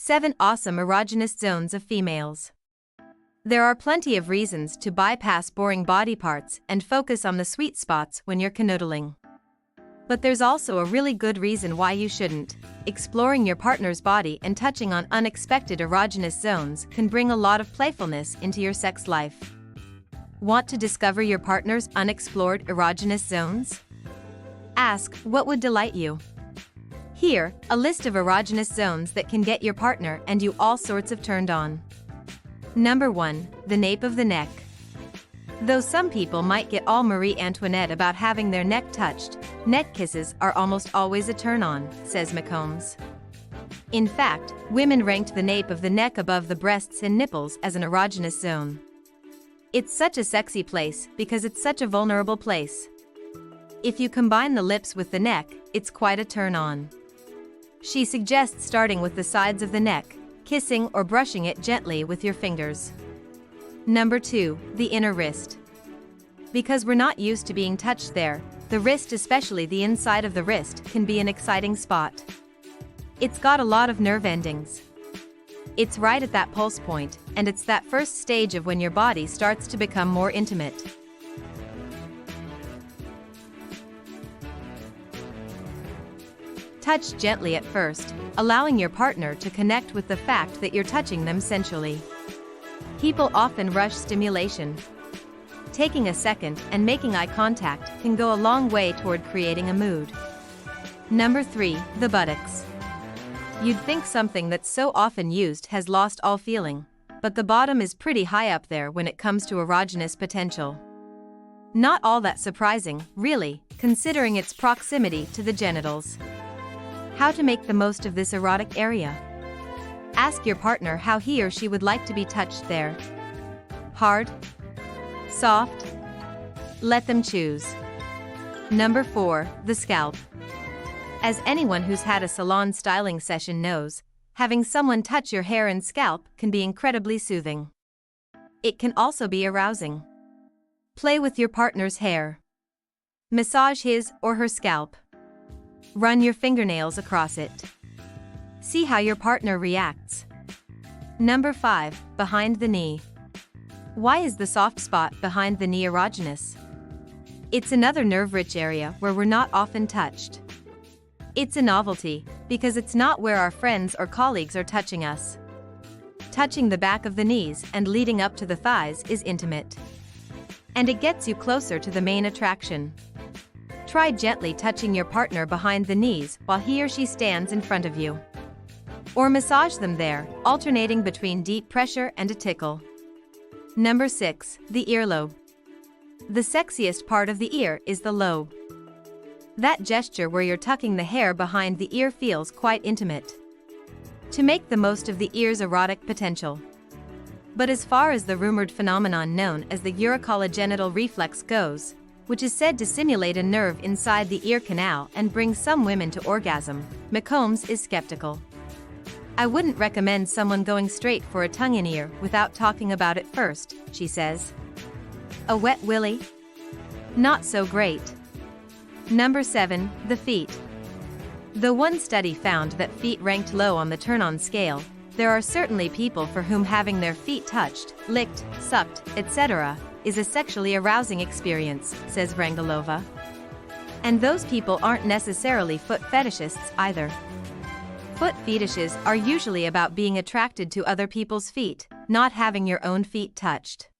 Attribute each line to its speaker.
Speaker 1: 7 Awesome Erogenous Zones of Females. There are plenty of reasons to bypass boring body parts and focus on the sweet spots when you're canoodling. But there's also a really good reason why you shouldn't. Exploring your partner's body and touching on unexpected erogenous zones can bring a lot of playfulness into your sex life. Want to discover your partner's unexplored erogenous zones? Ask, what would delight you? Here, a list of erogenous zones that can get your partner and you all sorts of turned on. Number 1. The nape of the neck. Though some people might get all Marie Antoinette about having their neck touched, neck kisses are almost always a turn-on, says McCombs. In fact, women ranked the nape of the neck above the breasts and nipples as an erogenous zone. It's such a sexy place because it's such a vulnerable place. If you combine the lips with the neck, it's quite a turn-on. She suggests starting with the sides of the neck, kissing or brushing it gently with your fingers. Number 2. The inner wrist. Because we're not used to being touched there, the wrist, especially the inside of the wrist, can be an exciting spot. It's got a lot of nerve endings. It's right at that pulse point, and it's that first stage of when your body starts to become more intimate. Touch gently at first, allowing your partner to connect with the fact that you're touching them sensually. People often rush stimulation. Taking a second and making eye contact can go a long way toward creating a mood. Number 3. The buttocks. You'd think something that's so often used has lost all feeling, but the bottom is pretty high up there when it comes to erogenous potential. Not all that surprising, really, considering its proximity to the genitals. How to make the most of this erotic area? Ask your partner how he or she would like to be touched there. Hard? Soft? Let them choose. Number 4. The scalp. As anyone who's had a salon styling session knows, having someone touch your hair and scalp can be incredibly soothing. It can also be arousing. Play with your partner's hair. Massage his or her scalp. Run your fingernails across it. See how your partner reacts. Number 5. Behind the knee. Why is the soft spot behind the knee erogenous? It's another nerve-rich area where we're not often touched. It's a novelty, because it's not where our friends or colleagues are touching us. Touching the back of the knees and leading up to the thighs is intimate. And it gets you closer to the main attraction. Try gently touching your partner behind the knees while he or she stands in front of you. Or massage them there, alternating between deep pressure and a tickle. Number 6. The earlobe. The sexiest part of the ear is the lobe. That gesture where you're tucking the hair behind the ear feels quite intimate. To make the most of the ear's erotic potential. But as far as the rumored phenomenon known as the urochologenital reflex goes, which is said to simulate a nerve inside the ear canal and bring some women to orgasm, McCombs is skeptical. I wouldn't recommend someone going straight for a tongue in ear without talking about it first, she says. A wet willy? Not so great. Number 7. The feet. Though one study found that feet ranked low on the turn-on scale, there are certainly people for whom having their feet touched, licked, sucked, etc., is a sexually arousing experience, says Rangelova. And those people aren't necessarily foot fetishists either. Foot fetishes are usually about being attracted to other people's feet, not having your own feet touched.